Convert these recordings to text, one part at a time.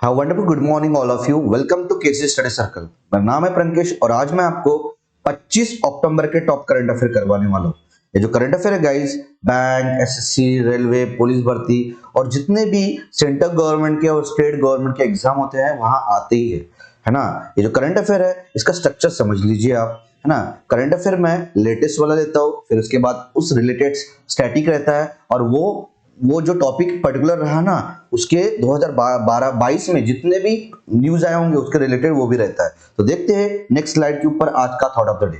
हाँ wonderful good morning all of you. Welcome to KC study circle. मेरा नाम है प्रंकेश और आज मैं आपको 25 अक्टूबर के टॉप करंट अफेयर करवाने वाला हूँ। ये जो करंट अफेयर है guys, bank, SSC, railway, police भर्ती और जितने भी सेंट्रल गवर्नमेंट के और स्टेट गवर्नमेंट के एग्जाम होते हैं वहां आते ही है ना। ये जो करंट अफेयर है इसका स्ट्रक्चर समझ लीजिए आप, है ना। करंट अफेयर में लेटेस्ट वाला लेता हूँ, फिर उसके बाद उस रिलेटेड स्टैटिक रहता है और वो जो टॉपिक पर्टिकुलर रहा ना उसके 2012-22 में जितने भी न्यूज आए होंगे उसके रिलेटेड वो भी रहता है। तो देखते हैं नेक्स्ट स्लाइड के ऊपर आज का थॉट ऑफ द डे।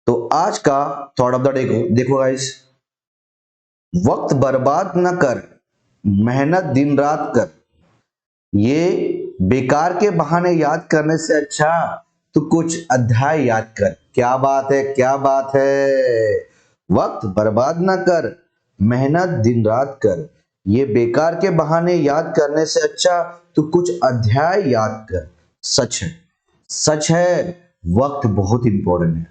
तो आज का थॉट ऑफ द डे को देखो गाइस, वक्त बर्बाद न कर, मेहनत दिन रात कर, ये बेकार के बहाने याद करने से अच्छा तो कुछ अध्याय याद कर। क्या बात है, क्या बात है। वक्त बर्बाद ना कर, मेहनत दिन रात कर, ये बेकार के बहाने याद करने से अच्छा तो कुछ अध्याय याद कर। सच है, सच है। वक्त बहुत इंपॉर्टेंट है।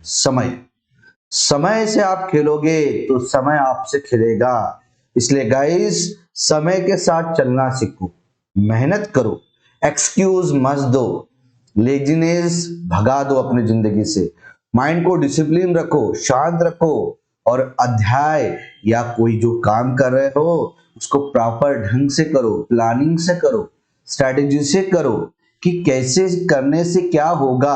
समय से आप खेलोगे तो समय आपसे खेलेगा। इसलिए गाइस, समय के साथ चलना सीखो, मेहनत करो, एक्सक्यूज मत दो, लेजीनेस भगा दो अपनी जिंदगी से, माइंड को डिसिप्लिन रखो, शांत रखो और अध्याय या कोई जो काम कर रहे हो उसको प्रॉपर ढंग से करो, प्लानिंग से करो, स्ट्रेटेजी से करो कि कैसे करने से क्या होगा,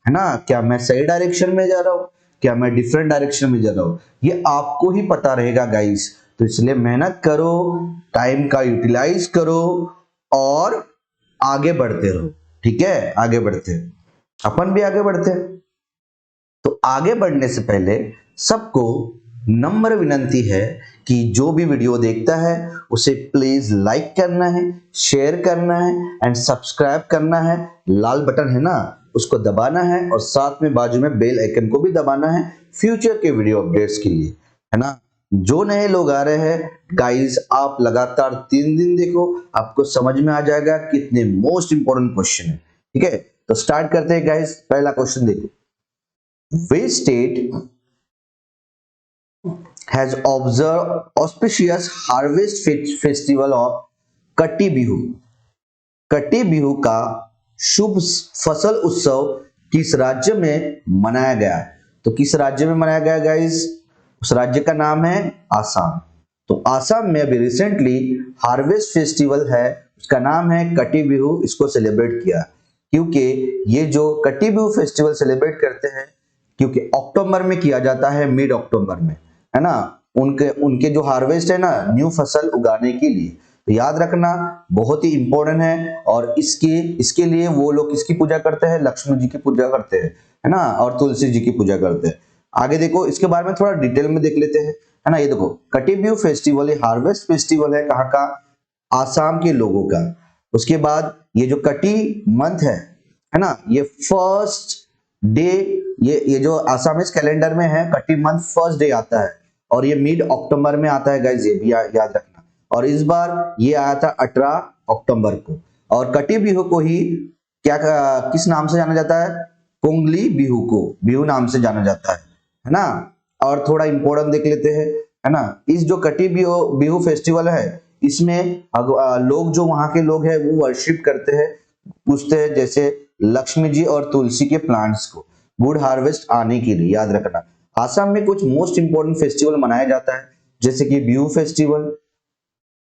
है ना। क्या मैं सही डायरेक्शन में जा रहा हूं, क्या मैं डिफरेंट डायरेक्शन में जा रहा हूं, ये आपको ही पता रहेगा गाइस। तो इसलिए मेहनत करो, टाइम का यूटिलाइज करो और आगे बढ़ते रहो। ठीक है, आगे बढ़ते अपन भी आगे बढ़ते। तो आगे बढ़ने से पहले सबको नम्र विनंती है कि जो भी वीडियो देखता है उसे प्लीज लाइक करना है, शेयर करना है एंड सब्सक्राइब करना है। लाल बटन है ना, उसको दबाना है और साथ में बाजू में बेल आइकन को भी दबाना है फ्यूचर के वीडियो अपडेट्स के लिए, है ना। जो नए लोग आ रहे हैं गाइस, आप लगातार 3 दिन देखो, आपको समझ में आ जाएगा कितने मोस्ट इंपोर्टेंट क्वेश्चन है। ठीक है, तो स्टार्ट करते हैं गाइस। पहला क्वेश्चन देखो, which state has observed auspicious harvest festival of कटी बिहू। कटी बिहू का शुभ फसल उत्सव किस राज्य में मनाया गया है? तो किस राज्य में मनाया गया गाइस? उस राज्य का नाम है आसाम। तो आसाम में अभी रिसेंटली हार्वेस्ट फेस्टिवल है, उसका नाम है कटी बिहू। इसको सेलिब्रेट किया क्योंकि ये जो कटी बिहू फेस्टिवल सेलिब्रेट करते हैं क्योंकि अक्टूबर में किया जाता है, मिड अक्टूबर में, है ना। उनके उनके जो हार्वेस्ट है ना, न्यू फसल उगाने के लिए। तो याद रखना बहुत ही इंपॉर्टेंट है। और इसके लिए वो लोग किसकी पूजा करते हैं? लक्ष्मी जी की पूजा करते हैं, है ना, और तुलसी जी की पूजा करते हैं। आगे देखो, इसके बारे में थोड़ा डिटेल में देख लेते हैं, है ना। ये देखो, कटी बिहू फेस्टिवल ये हार्वेस्ट फेस्टिवल है, कहाँ का? आसाम के लोगों का। उसके बाद ये जो कटी मंथ है ना, ये फर्स्ट डे, ये जो आसामीज कैलेंडर में है, कटी मंथ फर्स्ट डे आता है और ये मिड अक्टूबर में आता है गाइस, ये भी याद रखना। और इस बार ये आया था 18 अक्टूबर को। और कटी बिहू को ही क्या किस नाम से जाना जाता है? कोंगली बिहू को बिहू नाम से जाना जाता है ना। और थोड़ा इंपॉर्टेंट देख लेते हैं, है ना। इस जो कटी बिहू बिहू फेस्टिवल है, इसमें लोग जो वहां के लोग हैं वो वर्शिप करते हैं, पूछते हैं जैसे लक्ष्मी जी और तुलसी के प्लांट्स को गुड हार्वेस्ट आने के लिए। याद रखना, आसाम में कुछ मोस्ट इंपोर्टेंट फेस्टिवल मनाया जाता है जैसे कि Bihu festival,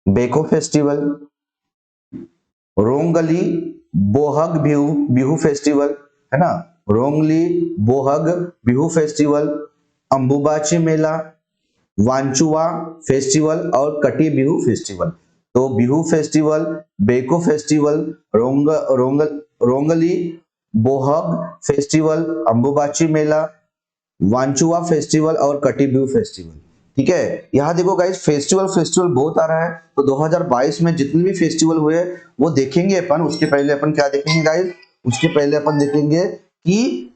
Bekho festival, Rongali Bohag Bihu Bihu festival, है ना, रोंगली बोहग बिहू फेस्टिवल, अंबुबाची मेला, वांचुआ फेस्टिवल और कटी बिहू फेस्टिवल। तो Bihu festival, Bekho festival, Rongali Bohag festival, Ambubachi Mela, Wanchuwa festival और कटी बिहू फेस्टिवल। ठीक है, यहाँ देखो गाइस, फेस्टिवल बहुत आ रहा है। तो 2022 में जितने भी फेस्टिवल हुए वो देखेंगे अपन। उसके पहले अपन क्या देखेंगे गाइस? उसके पहले अपन देखेंगे कि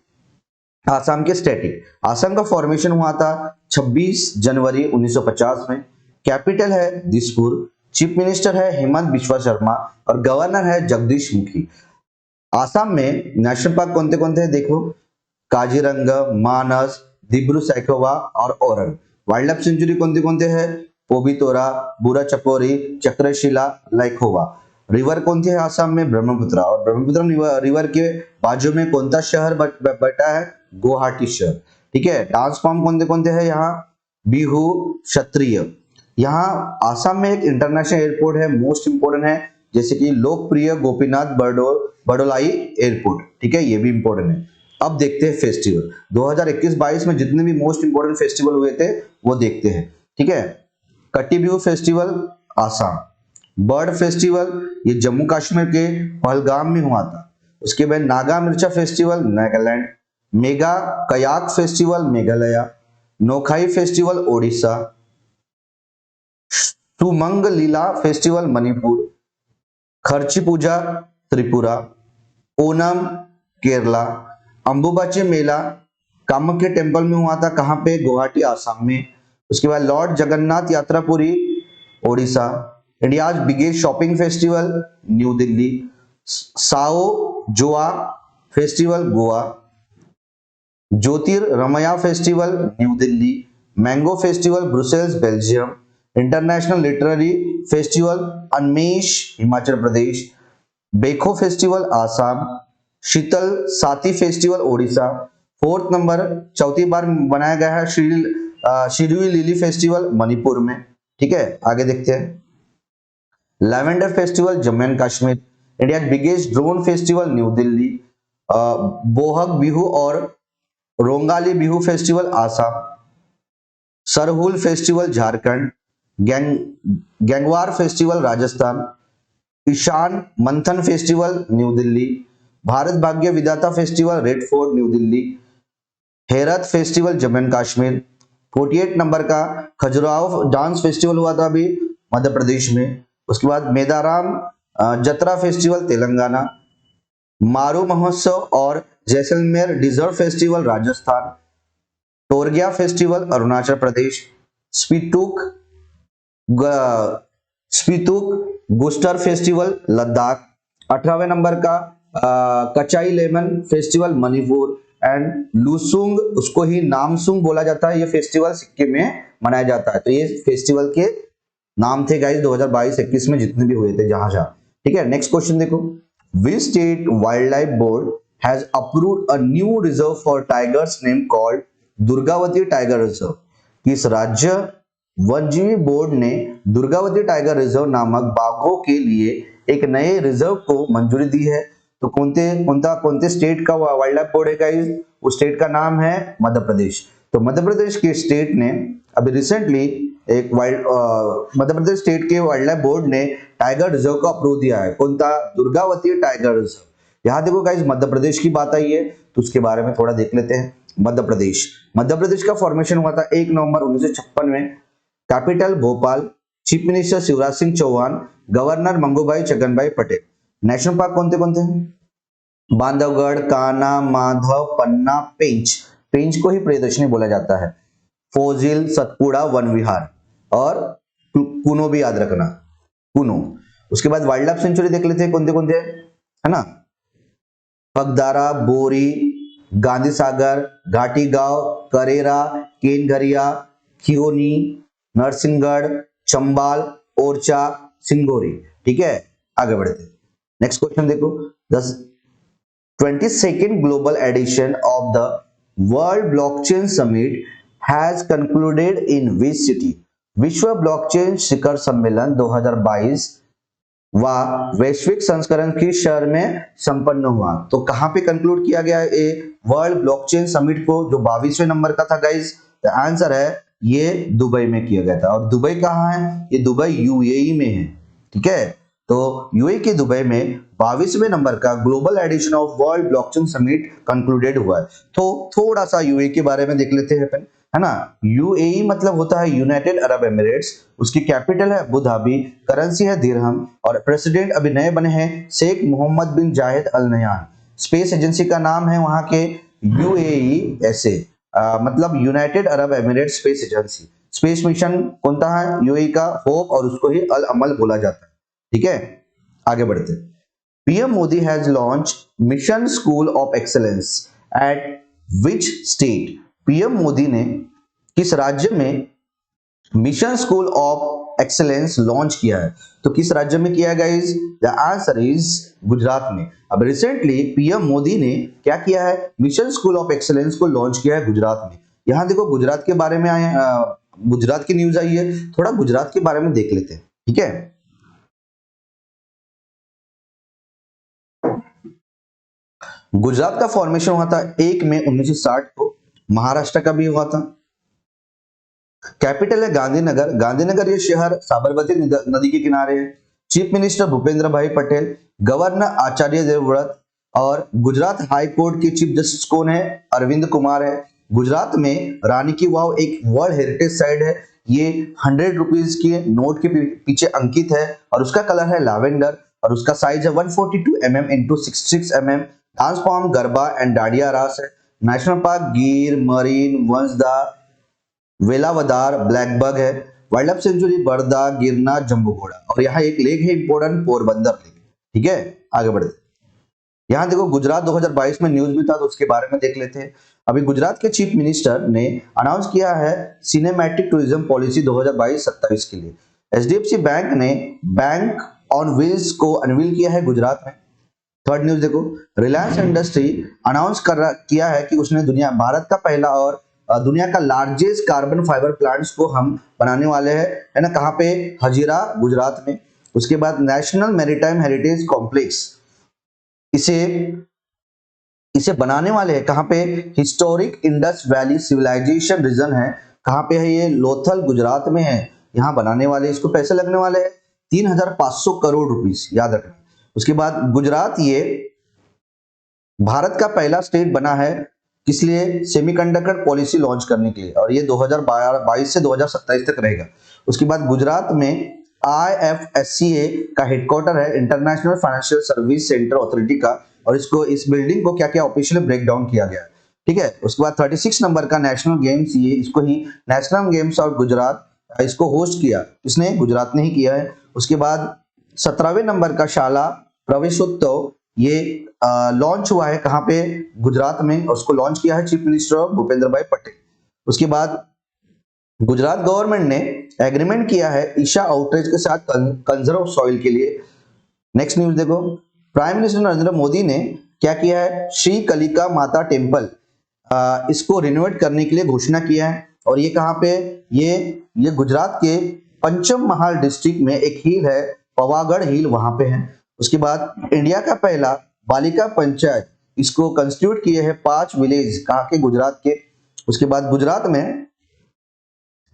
आसाम के स्टैटिक। आसाम का फॉर्मेशन हुआ था 26 जनवरी 1950 में। कैपिटल है दिसपुर, चीफ मिनिस्टर है हेमंत बिश्वा शर्मा और गवर्नर है जगदीश मुखी। आसाम में नेशनल पार्क कौन कौन थे देखो, काजीरंगा, मानस, दिब्रू सैखोवा और ओरन। वाइल्ड लाइफ सेंचुरी कौन कौन है? पोबितोरा, बुरा चपोरी, चक्रशिला, लाइखोवा। रिवर कौन सी है आसाम में? ब्रह्मपुत्र। और ब्रह्मपुत्र रिवर के बाजू में कौन सा शहर बटा है? गुवाहाटी शहर। ठीक है। डांस फॉर्म कौन से है यहाँ? बिहू, क्षत्रिय। यहाँ आसाम में एक इंटरनेशनल एयरपोर्ट है, मोस्ट इंपोर्टेंट है, जैसे कि लोकप्रिय गोपीनाथ बरदोलाई एयरपोर्ट। ठीक है, ये भी इंपोर्टेंट है। अब देखते हैं फेस्टिवल 2021-22 में जितने भी मोस्ट इंपोर्टेंट फेस्टिवल हुए थे वो देखते हैं। ठीक है। कटी Bihu festival Assam, bird festival ये जम्मू कश्मीर के पहलगाम में हुआ था। उसके बाद Naga Mircha festival Nagaland, mega kayak festival Meghalaya, Nuakhai festival Odisha, Sumang Lila festival Manipur, Kharchi Puja Tripura, Onam Kerala, Ambubachi Mela Kamakhya temple में हुआ था, कहां पे? गुवाहाटी आसाम में। उसके बाद lord Jagannath Yatra Puri Odisha, India's biggest shopping festival New Delhi, Sao Joao festival Goa, Jyotirmaya festival New Delhi, mango festival Brussels Belgium, international literary festival Unmesh Himachal Pradesh, Bekho festival Assam, शीतल साती फेस्टिवल ओडिशा, फोर्थ नंबर चौथी बार बनाया गया है शिरुई लिली फेस्टिवल मणिपुर में। ठीक है, आगे देखते हैं। Lavender festival Jammu and Kashmir, India biggest drone festival New Delhi, Bohag Bihu और Rongali Bihu festival Assam, Sarhul festival Jharkhand, Gangaur festival Rajasthan, Ishan Manthan festival New Delhi, Bharat Bhagya Vidhata festival Red Fort New Delhi, Herath festival Jammu and Kashmir, 48 number का खजुराहो डांस फेस्टिवल हुआ था अभी मध्य प्रदेश में। उसके बाद मेदाराम जतरा फेस्टिवल तेलंगाना, मारू महोत्सव और Jaisalmer desert festival Rajasthan, Torgya festival Arunachal Pradesh, Spituk Gustor festival Ladakh, 18वें नंबर का Kachai lemon festival Manipur and Losoong, उसको ही नामसुंग बोला जाता है, ये फेस्टिवल सिक्किम में मनाया जाता है। तो ये फेस्टिवल के नाम थे गाइस 2022-21 में जितने भी हुए थे जहां जहां। ठीक है, नेक्स्ट क्वेश्चन देखो। Which state wild life board has approved a new reserve for tigers name called Durgavati tiger reserve? किस राज्य वन्यजीव बोर्ड ने दुर्गावती टाइगर रिजर्व नामक बाघों के लिए एक नए रिजर्व को मंजूरी दी है? तो कौनते स्टेट का वाइल्ड लाइफ बोर्ड है गाइस? उस स्टेट का नाम है मध्य प्रदेश। तो मध्य प्रदेश के स्टेट ने अभी रिसेंटली एक मध्य प्रदेश स्टेट के वाइल्ड लाइफ बोर्ड ने टाइगर रिजर्व को अप्रूव दिया है। कौन सा? Durgavati tiger reserve. यहाँ देखो गाइस मध्य प्रदेश की बात आई है तो उसके बारे में थोड़ा देख लेते हैं। मध्य प्रदेश का फॉर्मेशन हुआ था 1 नवंबर 1956 में। Capital Bhopal, chief minister Shivraj Singh Chouhan, governor Mangubhai Chhaganbhai Patel. National park कौन से हैं? बांधवगढ़, कान्हा, माधव, पन्ना, पेंच। पेंच को ही प्रियदर्शनी बोला जाता है। फोजिल, सतपुड़ा, वन विहार और कुनो भी याद रखना, कुनो। उसके बाद वाइल्ड लाइफ सेंचुरी देख लेते हैं कौन से है ना। पगदारा, बोरी, गांधी सागर, घाटी गांव, करेरा, केनघरिया, खियोनी, नरसिंहगढ़, चंबाल, ओरछा, सिंगोरी। ठीक है, आगे बढ़ते हैं। नेक्स्ट क्वेश्चन देखो। 22nd global edition of the World Blockchain Summit has concluded in which city? विश्व ब्लॉकचेन शिखर सम्मेलन 2022 व वैश्विक संस्करण किस शहर में संपन्न हुआ? तो कहां पे कंक्लूड किया गया ये वर्ल्ड ब्लॉकचेन समिट को, जो 22वें नंबर का था गाइस? द आंसर है ये दुबई में किया गया था। और दुबई कहाँ है? ये दुबई यूएई में है। ठीक है, तो यूएई के दुबई में 22वें नंबर का global edition of world blockchain summit concluded हुआ है। तो थोड़ा सा यूएई के बारे में देख लेते हैं अपन, है ना। यूएई मतलब होता है यूनाइटेड अरब एमिरेट्स। उसकी कैपिटल है अबू धाबी, करेंसी है दिरहम और प्रेसिडेंट अभी नए बने हैं शेख मोहम्मद बिन जायद अल नह्यान। स्पेस एजेंसी का नाम है वहां के यूएईएसए, मतलब United Arab Emirates space agency. Space mission कौन सा है? यूएई का होप, और उसको ही अल अमल बोला जाता है। ठीक है, आगे बढ़ते। PM Modi has launch mission school of excellence eight which state? PM Modi ने किस राज्य में mission school of excellence launch किया है। तो किस राज्य में किया है guys? The answer is Gujarat में। अब रिसेंटली पीएम मोदी ने क्या किया है? मिशन स्कूल ऑफ एक्सेलेंस को लॉन्च किया है गुजरात में। यहाँ देखो गुजरात के बारे में आए, गुजरात की न्यूज आई है, थोड़ा गुजरात के बारे में देख लेते हैं, ठीक है। गुजरात का फॉर्मेशन हुआ था 1 मई 1960 को, महाराष्ट्र का भी हुआ था। कैपिटल है गांधीनगर। गांधीनगर ये शहर साबरमती नदी के किनारे है। चीफ मिनिस्टर भूपेंद्र भाई पटेल, गवर्नर आचार्य देवव्रत, और गुजरात हाई कोर्ट के चीफ जस्टिस कौन है? अरविंद कुमार है। गुजरात में रानी की वाव एक वर्ल्ड हेरिटेज साइट है। ये 100 रुपीज के नोट के पीछे अंकित है और उसका कलर है लैवेंडर और उसका साइज है 142 mm into 66 mm। Dance form garba and dandiya रास है। नेशनल पार्क गिर, मरीन, वंसदा, वेलावदार, ब्लैकबग है। वाइल्ड लाइफ सेंचुरी बरदा, गिरना, जम्बूघोड़ा, और यहाँ एक लेक है इंपोर्टेंट, पोरबंदर लेक, ठीक है। आगे बढ़ते, यहाँ देखो गुजरात 2022 में न्यूज में था तो उसके बारे में देख लेते हैं। अभी गुजरात के चीफ मिनिस्टर ने अनाउंस किया है सिनेमैटिक टूरिज्म पॉलिसी 2022-27 के लिए। एचडीएफसी बैंक ने बैंक ऑन व्हील्स को अनवील किया है गुजरात में। थर्ड न्यूज देखो, रिलायंस इंडस्ट्री अनाउंस किया है कि उसने भारत का पहला और दुनिया का लार्जेस्ट कार्बन फाइबर प्लांट्स को हम बनाने वाले हैं, है ना, कहाँ पे? हजीरा, गुजरात में। उसके बाद नेशनल मैरीटाइम हेरिटेज कॉम्प्लेक्स, इसे बनाने वाले हैं कहाँ पे? Historic Indus valley civilization region है, कहाँ पे है ये? लोथल, गुजरात में है। यहाँ बनाने वाले, इसको पैसे लगने वाले हैं 3,500 करोड़ रुपीस, याद रखना। उसके बाद गुजरात ये भारत का पहला स्टेट बना है किस लिए? सेमीकंडक्टर पॉलिसी लॉन्च करने के लिए, और ये 2022 से 2027 तक रहेगा। उसके बाद गुजरात में IFSCA का हेडक्वार्टर है, international financial service centre authority का, और इस बिल्डिंग को क्या क्या ऑफिशियली ब्रेक डाउन किया गया है, ठीक है। उसके बाद 36 नंबर का नेशनल गेम्स, ये इसको ही नेशनल गेम्स ऑफ गुजरात, इसको होस्ट किया, इसने गुजरात ने ही किया है। उसके बाद 17वें नंबर का शाला प्रवेशोत्सव, ये लॉन्च हुआ है कहाँ पे? गुजरात में, और उसको लॉन्च किया है चीफ मिनिस्टर भूपेंद्र भाई पटेल। उसके बाद गुजरात गवर्नमेंट ने एग्रीमेंट किया है ईशा आउटरीच के साथ कंजर्व सॉइल के लिए। नेक्स्ट न्यूज देखो, प्राइम मिनिस्टर नरेंद्र मोदी ने क्या किया है? श्री कलिका माता टेम्पल, इसको रिनोवेट करने के लिए घोषणा किया है, और ये कहाँ पे? ये गुजरात के पंचम महाल डिस्ट्रिक्ट में एक हिल है, पवागढ़ हिल, वहां पे है। उसके बाद इंडिया का पहला बालिका पंचायत, इसको कंस्टिट्यूट किए हैं 5 विलेज, कहाँ के? गुजरात के। उसके बाद गुजरात में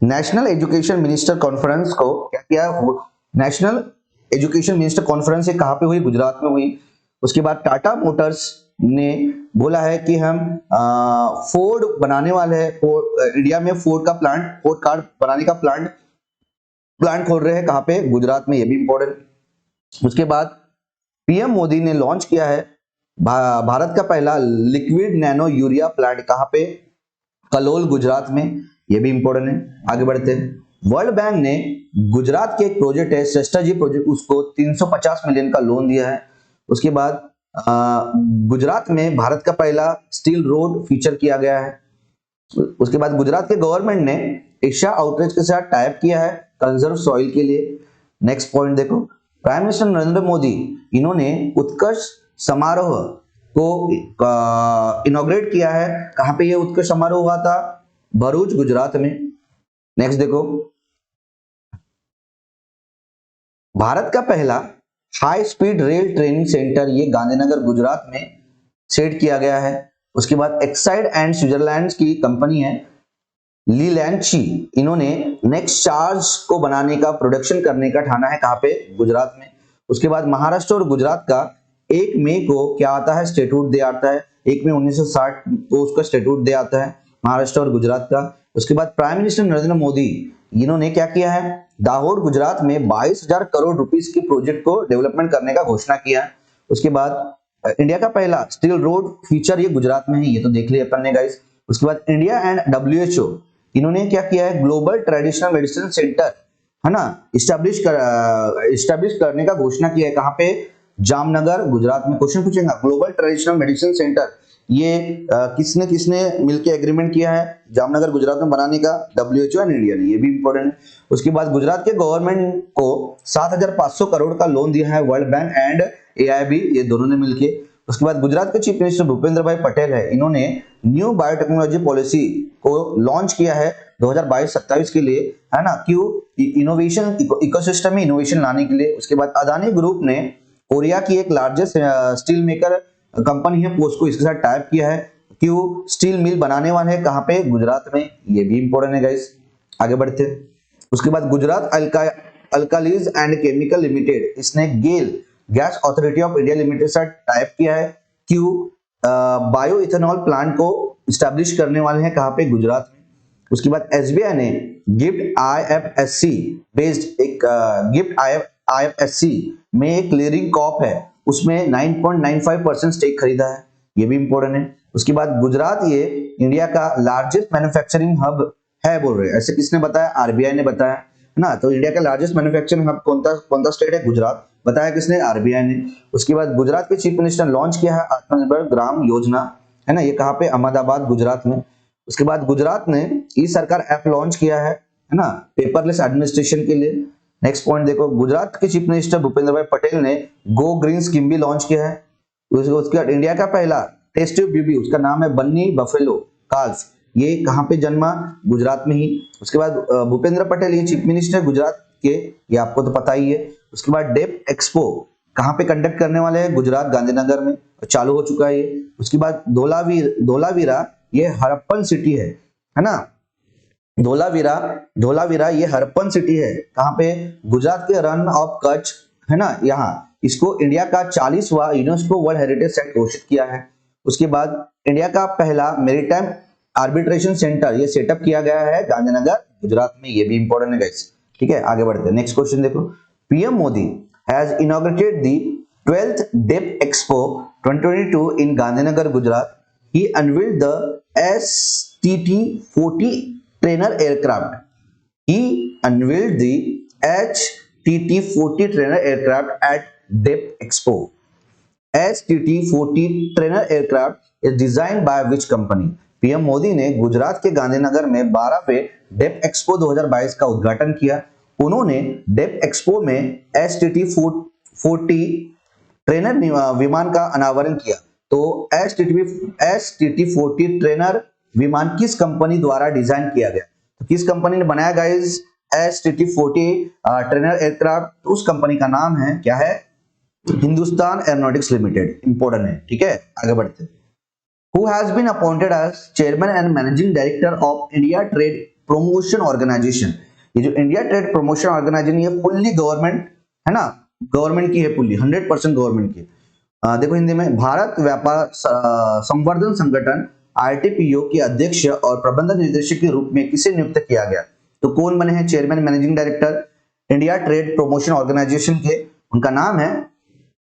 नेशनल एजुकेशन मिनिस्टर कॉन्फ्रेंस को क्या किया? नेशनल एजुकेशन मिनिस्टर कॉन्फ्रेंस कहाँ पे हुई? गुजरात में हुई। उसके बाद टाटा मोटर्स ने बोला है कि हम फोर्ड बनाने वाले हैं, इंडिया में फोर्ड कार बनाने का प्लांट खोल रहे हैं, कहाँ पे? गुजरात में, ये भी इंपॉर्टेंट। उसके बाद पीएम मोदी ने लॉन्च किया है भारत का पहला लिक्विड नैनो यूरिया प्लांट, कहाँ पे? कलोल, गुजरात में, ये भी इंपॉर्टेंट है। आगे बढ़ते हैं, वर्ल्ड बैंक ने गुजरात के एक प्रोजेक्ट है श्रेष्ठा जी प्रोजेक्ट, उसको 350 मिलियन का लोन दिया है। उसके बाद गुजरात में भारत का पहला स्टील रोड फीचर किया गया है। उसके बाद गुजरात के गवर्नमेंट ने ईशा आउटरीच के साथ टाइप किया है कंजर्व सॉइल के लिए। नेक्स्ट पॉइंट देखो, प्राइम मिनिस्टर नरेंद्र मोदी, इन्होंने उत्कर्ष समारोह को इनॉग्रेट किया है, कहां पे ये उत्कर्ष समारोह हुआ था? भरूच, गुजरात में। नेक्स्ट देखो, भारत का पहला high speed rail training centre, ये गांधीनगर, गुजरात में सेट किया गया है। उसके बाद एक्साइड एंड स्विट्जरलैंड की कंपनी है लीलैंडशी, इन्होंने नेक्स्ट चार्ज को बनाने का, प्रोडक्शन करने का ठाना है, कहां पे? गुजरात में। उसके बाद महाराष्ट्र और गुजरात का 1 मई को क्या आता है? स्टेट्यूट डे आता है। 1 मई 1960 को उसका स्टेट्यूट डे आता है, महाराष्ट्र और गुजरात का। उसके बाद प्राइम मिनिस्टर नरेंद्र मोदी, इन्होंने क्या किया है? दाहोद, गुजरात में 22,000 करोड़ रुपीस की प्रोजेक्ट को डेवलपमेंट करने का घोषणा किया है। उसके बाद इंडिया का पहला स्टील रोड फीचर, ये गुजरात में है, ये तो देख लिया अपन ने गाइस। उसके बाद इंडिया एंड WHO, इन्होंने क्या किया है? ग्लोबल ट्रेडिशनल मेडिसिन सेंटर, है ना, इस्टेब्लिश करने का घोषणा किया है, कहां पे? जामनगर, गुजरात में। क्वेश्चन पूछेगा, ग्लोबल ट्रेडिशनल मेडिसिन सेंटर ये किसने किसने मिलके एग्रीमेंट किया है जामनगर गुजरात में बनाने का? WHO एंड इंडिया ने, ये भी इंपॉर्टेंट है। उसके बाद गुजरात के गवर्नमेंट को 7,500 करोड़ का लोन दिया है वर्ल्ड बैंक एंड AIB, ये दोनों ने मिलके। उसके बाद गुजरात के चीफ मिनिस्टर भूपेंद्र भाई पटेल है, इन्होंने न्यू बायोटेक्नोलॉजी पॉलिसी को लॉन्च किया है 2022-27 के लिए, है ना, क्यों? इनोवेशन, इकोसिस्टम में इनोवेशन लाने के लिए। उसके बाद अदानी ग्रुप ने कोरिया की एक लार्जेस्ट स्टील मेकर कंपनी है पोस्को, इसके साथ टाइप किया है, क्यों? स्टील मिल बनाने वाले हैं कहां पे? गुजरात में, ये भी इंपॉर्टेंट है गाइस। आगे बढ़ते हैं। उसके बाद Gujarat alkalies and chemical limited, इसने GAIL gas authority of India limited से टाइप किया है, क्यों? बायो इथेनॉल प्लांट को स्टैब्लिश करने वाले हैं कहां पे? गुजरात में। उसके बाद SBI ने गिफ्ट IFSC बेस्ड एक गिफ्ट IFSC में एक क्लियरिंग कॉप है, उसमें 9.95% स्टेक खरीदा है, ये भी इंपॉर्टेंट है। उसके बाद गुजरात ये इंडिया का लार्जेस्ट मैन्युफैक्चरिंग हब है बोल रहे हैं, ऐसे किसने बताया? RBI ने बताया, है ना। तो इंडिया का लार्जेस्ट मैन्युफैक्चरिंग हब कौन सा स्टेट है? गुजरात, बताया किसने? RBI ने। उसके बाद गुजरात के चीफ मिनिस्टर लॉन्च किया है आत्मनिर्भर ग्राम योजना, है ना, ये कहां पे? अहमदाबाद, गुजरात में। उसके बाद गुजरात ने ई सरकार ऐप लॉन्च किया है ना, पेपरलेस एडमिनिस्ट्रेशन के लिए। नेक्स्ट पॉइंट देखो, गुजरात के चीफ मिनिस्टर भूपेंद्र भाई पटेल ने गो ग्रीन स्कीम भी लॉन्च किया है। उसके बाद इंडिया का पहला टेस्ट ट्यूब बेबी, उसका नाम है बन्नी बफेलो काल्स, ये कहां पे जन्मा? गुजरात में ही। उसके बाद भूपेंद्र पटेल ये चीफ मिनिस्टर गुजरात के, ये आपको तो पता ही है। उसके बाद डेप एक्सपो कहां पे कंडक्ट करने वाले हैं? गुजरात, गांधीनगर में, चालू हो चुका है ये। उसके बाद धोलावीरा ये हड़प्पन सिटी है ना, धोलावीरा ये हड़प्पन सिटी है कहां पे? गुजरात के रन ऑफ कच्छ, है ना, यहाँ इसको इंडिया का 40वां यूनेस्को वर्ल्ड हेरिटेज साइट घोषित किया है। उसके बाद इंडिया का पहला मैरीटाइम आर्बिट्रेशन सेंटर ये सेटअप किया गया है गांधीनगर, गुजरात में, ये भी इंपॉर्टेंट है गाइस। ठीक है, आगे बढ़ते हैं। नेक्स्ट क्वेश्चन देखो, PM Modi has inaugurated the 12th Def Expo 2022 in Gandhinagar, Gujarat. He unveiled the HTT-40 trainer aircraft. He unveiled the HTT-40 trainer aircraft at DEP Expo. HTT-40 trainer aircraft is designed by which company? PM Modi ने गुजरात के गांधीनगर में 12वें Depp Expo 2022 का उद्घाटन किया। उन्होंने Depp expo में HTT-40 trainer विमान का अनावरण किया। तो HTT-40 ट्रेनर विमान किस कंपनी द्वारा डिजाइन किया गया? तो किस कंपनी ने बनाया गाइस HTT-40 ट्रेनर एयरक्राफ्ट? तो उस कंपनी का नाम है, क्या है? हिंदुस्तान एरोनॉटिक्स लिमिटेड, इंपॉर्टेंट है। ठीक है, आगे बढ़ते हैं। Who has been appointed as chairman and managing director of India Trade Promotion Organization? ये जो इंडिया ट्रेड प्रमोशन ऑर्गेनाइजेशन ये फुल्ली गवर्नमेंट है ना, गवर्नमेंट की है, फुल्ली 100% गवर्नमेंट की। देखो हिंदी में, भारत व्यापार संवर्धन संगठन RTPO के अध्यक्ष और प्रबंधक निदेशक के रूप में किसे नियुक्त किया गया? तो कौन बने हैं chairman managing director India trade promotion organization के? उनका नाम है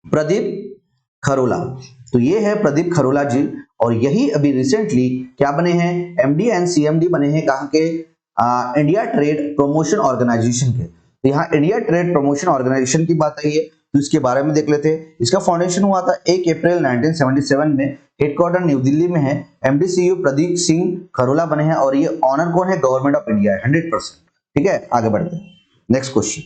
प्रदीप खरोला। तो ये है प्रदीप खरोला जी, और यही अभी रिसेंटली क्या बने हैं? MD एंड CMD बने हैं कहां के? इंडिया ट्रेड प्रमोशन ऑर्गेनाइजेशन के। तो यहाँ इंडिया ट्रेड प्रमोशन ऑर्गेनाइजेशन की बात आई है, तो इसके बारे में देख लेते हैं। इसका फाउंडेशन हुआ था 1 अप्रैल 1977 में, हेडक्वार्टर न्यू दिल्ली में है। MD CEO प्रदीप सिंह खरोला बने हैं, और ये ऑनर कौन है? गवर्नमेंट ऑफ इंडिया है, 100%। ठीक है, आगे बढ़ते हैं। Next question,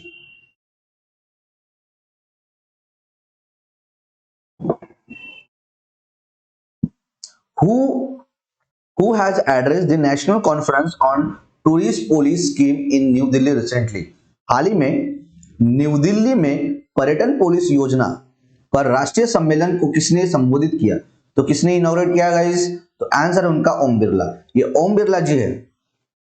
who has addressed the national conference on tourist police scheme in New Delhi recently? हाल ही में न्यू दिल्ली में पर्यटन पुलिस योजना पर राष्ट्रीय सम्मेलन को किसने संबोधित किया? तो किसने इनॉग्रेट किया गाइस? तो आंसर है उनका ओम बिरला। ये ओम बिरला जी है,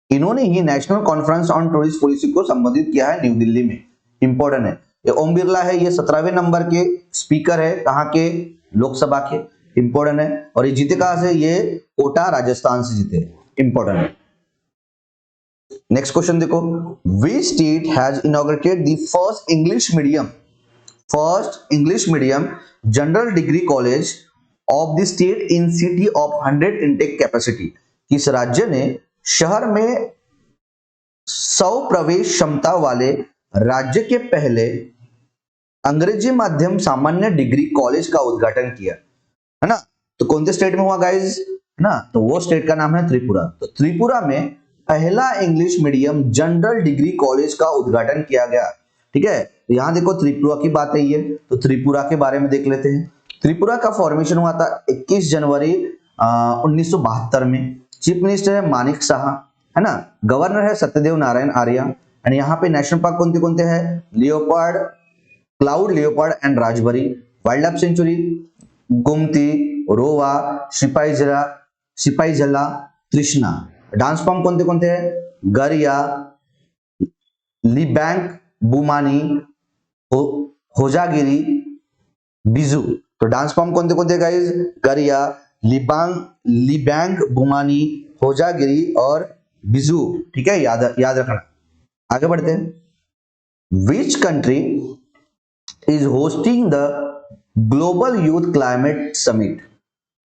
इन्होंने ही national conference on tourist policy को संबोधित किया है न्यू दिल्ली में। इंपॉर्टेंट है, ये ओम बिरला है, ये 17वें नंबर के स्पीकर है कहां के? लोकसभा के। इंपॉर्टेंट है, और ये जीते कहां से? ये कोटा राजस्थान से जीते। इंपॉर्टेंट है। नेक्स्ट क्वेश्चन देखो, which state has inaugurated the first English medium general degree college of the state in city of 100 intake capacity? किस राज्य ने शहर में 100 प्रवेश क्षमता वाले राज्य के पहले अंग्रेजी माध्यम सामान्य डिग्री कॉलेज का उद्घाटन किया, है ना? तो कौन से स्टेट में हुआ गाइज ना, तो वो स्टेट का नाम है त्रिपुरा। तो त्रिपुरा में पहला English medium general degree college का उद्घाटन किया गया। ठीक है, तो यहाँ देखो त्रिपुरा की बात है ये, तो त्रिपुरा के बारे में देख लेते हैं। त्रिपुरा का फॉर्मेशन हुआ था 21 जनवरी 1972 में। चीफ मिनिस्टर है मानिक शाह, है ना। गवर्नर है सत्यदेव नारायण आर्य। एंड यहाँ पे नेशनल पार्क कौन कौन है, leopard, cloud leopard and Rajbari. Wild life sanctuary Gomti, रोवा, सिपाहीजला, तृष्णा। डांस फॉर्म कौन थे हैं, गरिया, लिबैंग, बुमानी, होजागिरी, बिजू। तो डांस फॉर्म कौन थे गाइस, गरिया, लिबैंग, बुमानी, होजागिरी और बिजू। ठीक है, याद रखना। आगे बढ़ते हैं। Which country is hosting the global youth climate summit.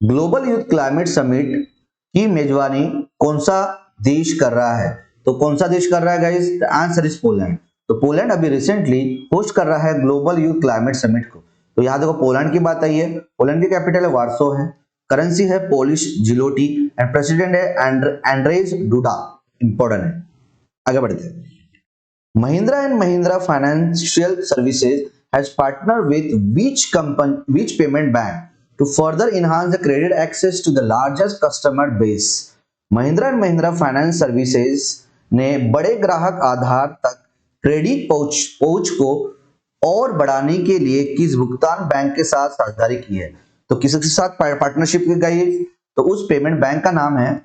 Global youth climate summit की मेजबानी कौन सा देश कर रहा है, तो कौन सा देश कर रहा है guys, the answer is Poland. तो पोलैंड अभी रिसेंटली होस्ट कर रहा है ग्लोबल यूथ क्लाइमेट समिट को। तो यहां देखो पोलैंड की बात आई है, पोलैंड की कैपिटल है वार्सो है, करेंसी है पोलिश जिलोटी एंड प्रेसिडेंट है एंड्रेज डूडा। इंपॉर्टेंट है। आगे बढ़ते हैं। Mahindra and Mahindra financial services has partnered with which payment bank to further enhance the credit access to the largest customer base। Mahindra and Mahindra finance services ने बड़े ग्राहक आधार तक क्रेडिट पहुंच को और बढ़ाने के लिए किस भुगतान बैंक के साथ साझेदारी की है, तो किसके साथ पार्टनरशिप की गई है, तो उस पेमेंट बैंक का नाम है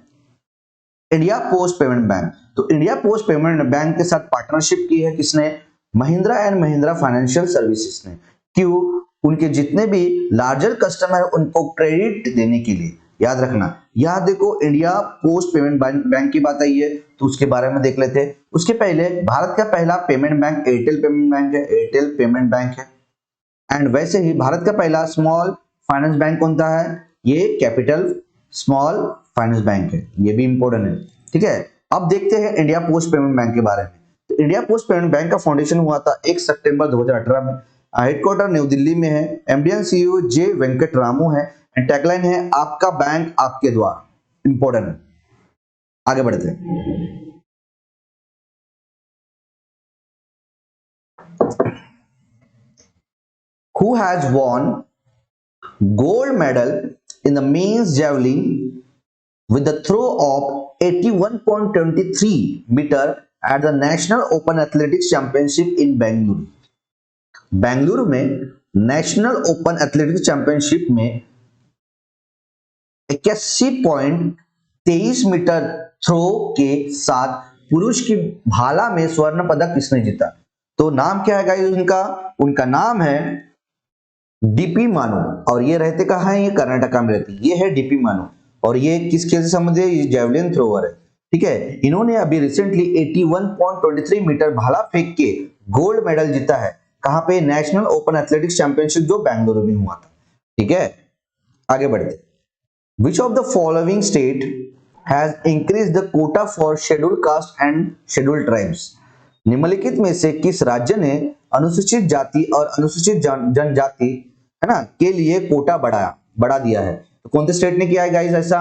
इंडिया पोस्ट पेमेंट बैंक। तो इंडिया पोस्ट पेमेंट बैंक के साथ पार्टनरशिप की है किसने, Mahindra and Mahindra financial services ने। क्यों, उनके जितने भी लार्जर कस्टमर है उनको क्रेडिट देने के लिए। याद रखना, यहां देखो इंडिया पोस्ट पेमेंट बैंक की बात आई है, तो उसके बारे में देख लेते हैं। उसके पहले भारत का पहला payment bank Airtel payment bank है, एयरटेल पेमेंट बैंक है। एंड वैसे ही भारत का पहला स्मॉल फाइनेंस बैंक कौन सा है, ये कैपिटल स्मॉल फाइनेंस बैंक है, ये भी इंपॉर्टेंट है। ठीक है, अब देखते हैं इंडिया पोस्ट पेमेंट बैंक के बारे में। तो इंडिया पोस्ट पेमेंट बैंक का फाउंडेशन हुआ था 1 सितंबर 2018 में। हेडक्वार्टर न्यू दिल्ली में है। MD and CEO J Venkat Ramu है। एंड टैगलाइन है आपका बैंक आपके द्वार। इंपॉर्टेंट है। आगे बढ़ते हैं। Who has won gold medal in the men's javelin with the throw of 81.23 meter at the National Open Athletics Championship in Bengaluru। Bengaluru में नेशनल ओपन एथलेटिक्स चैंपियनशिप में 81.23 मीटर थ्रो के साथ पुरुष की भाला में स्वर्ण पदक किसने जीता, तो नाम क्या है गाइस उनका, उनका नाम है डीपी मानू। और ये रहते कहाँ है, ये कर्नाटका में रहती है। ये है डीपी मानू और ये किस खेल से संबंधित है, ये जेवलिन थ्रोवर है। ठीक है, इन्होंने अभी रिसेंटली 81.23 मीटर भाला फेंक के गोल्ड मेडल जीता है। कहां पे, नेशनल ओपन एथलेटिक्स चैंपियनशिप जो बेंगलुरु में हुआ था। ठीक है, आगे बढ़ते। Which of the following state has increase the Kota for scheduled caste and scheduled tribes. निम्नलिखित में से किस राज्य ने अनुसूचित जाति और अनुसूचित जनजाति, है ना, के लिए कोटा बढ़ा दिया है, तो कौन से स्टेट ने किया है गाइस ऐसा,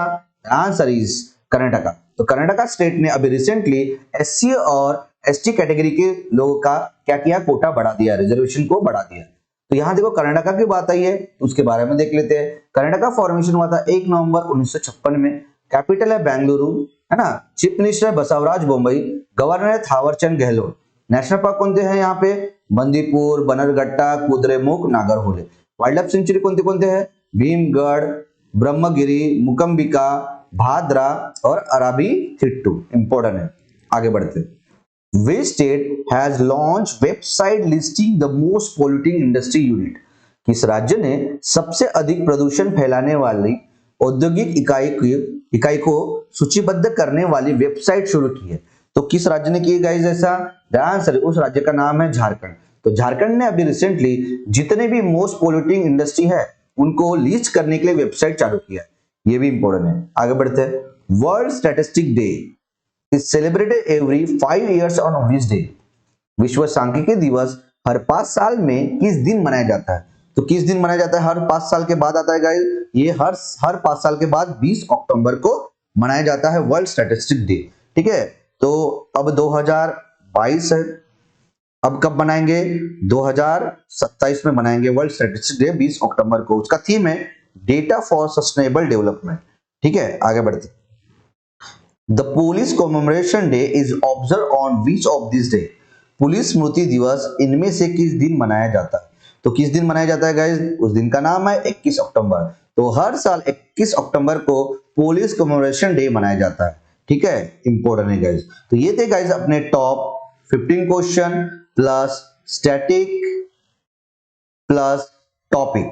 आंसर इज कर्नाटका। तो कर्नाटका स्टेट ने अभी रिसेंटली एससी और एसटी कैटेगरी के लोगों का क्या किया, कोटा बढ़ा दिया, रिजर्वेशन को बढ़ा दिया। तो यहां देखो कर्नाटका की बात आई है, उसके बारे में देख लेते हैं। कर्नाटका फॉर्मेशन हुआ था 1 नवंबर 1956 में। कैपिटल है बेंगलुरु, है ना। चीफ मिनिस्टर है बसवराज बोम्मई। गवर्नर है थावरचंद गहलोत। नेशनल पार्क कौन से हैं यहाँ पे, Bandipur, Bannerghatta, Kudremukh, Nagarhole. Wild life sanctuary कौन से हैं, भीमगढ़, ब्रह्मगिरी, मुकम्बिका, भाद्रा और अराबी थिट्टू। इंपॉर्टेंट है। आगे बढ़ते हैं। Which state has launched website listing the most polluting industry unit? किस राज्य ने सबसे अधिक प्रदूषण फैलाने वाली औद्योगिक इकाई को सूचीबद्ध करने वाली वेबसाइट शुरू की है, तो किस राज्य ने की गाइस ऐसा, आंसर उस राज्य का नाम है झारखंड। तो झारखंड ने अभी रिसेंटली जितने भी मोस्ट पोल्यूटिंग इंडस्ट्री है उनको लिस्ट करने के लिए वेबसाइट चालू किया है, ये भी इंपॉर्टेंट है। आगे बढ़ते हैं। World statistic day is celebrated every 5 years on which day? विश्व सांख्यिकी दिवस हर 5 साल में किस दिन मनाया जाता है, तो किस दिन मनाया जाता है? हर 5 साल के बाद आता है गाइस। ये हर 5 साल के बाद 20 अक्टूबर को मनाया जाता है वर्ल्ड स्टैटिस्टिक डे। ठीक है, तो अब 2022 है, अब कब मनाएंगे? 2027 में मनाएंगे वर्ल्ड स्टैटिस्टिक डे 20 अक्टूबर को। उसका थीम है डेटा फॉर सस्टेनेबल डेवलपमेंट। ठीक है, आगे बढ़ते। The police commemoration day is observe on which of this day? Police स्मृति दिवस इनमें से किस दिन मनाया जाता है? तो किस दिन मनाया जाता है गाइस? उस दिन का नाम है 21 अक्टूबर। तो हर साल 21 अक्टूबर को पुलिस कॉमेमोरेशन डे मनाया जाता है। ठीक है, इंपॉर्टेंट है गाइस। तो ये थे गाइस अपने top 15 question plus static plus topic,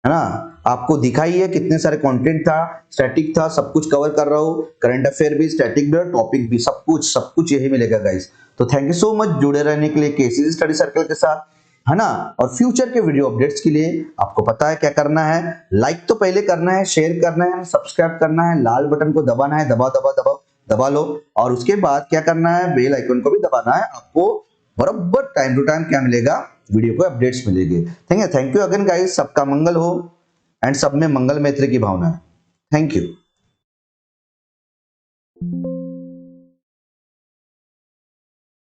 है ना। आपको दिखाई है कितने सारे कंटेंट था, स्टैटिक था, सब कुछ कवर कर रहा हूँ, करंट अफेयर भी, स्टैटिक भी और टॉपिक भी, सब कुछ यही मिलेगा गाइस। तो थैंक यू सो मच जुड़े रहने के लिए केसीसी स्टडी सर्कल के साथ, है ना। और फ्यूचर के वीडियो अपडेट्स के लिए आपको पता है क्या करना है, लाइक तो पहले करना है, शेयर करना है, सब्सक्राइब करना है, लाल बटन को दबाना है, दबा लो। और उसके बाद क्या करना है, बेल आइकन को भी दबाना है। आपको बराबर टाइम टू टाइम क्या मिलेगा, वीडियो को अपडेट्स मिलेंगे। ठीक है, थैंक यू अगेन गाइस, सबका मंगल हो एंड सब में मंगल मैत्री की भावना है। Thank you.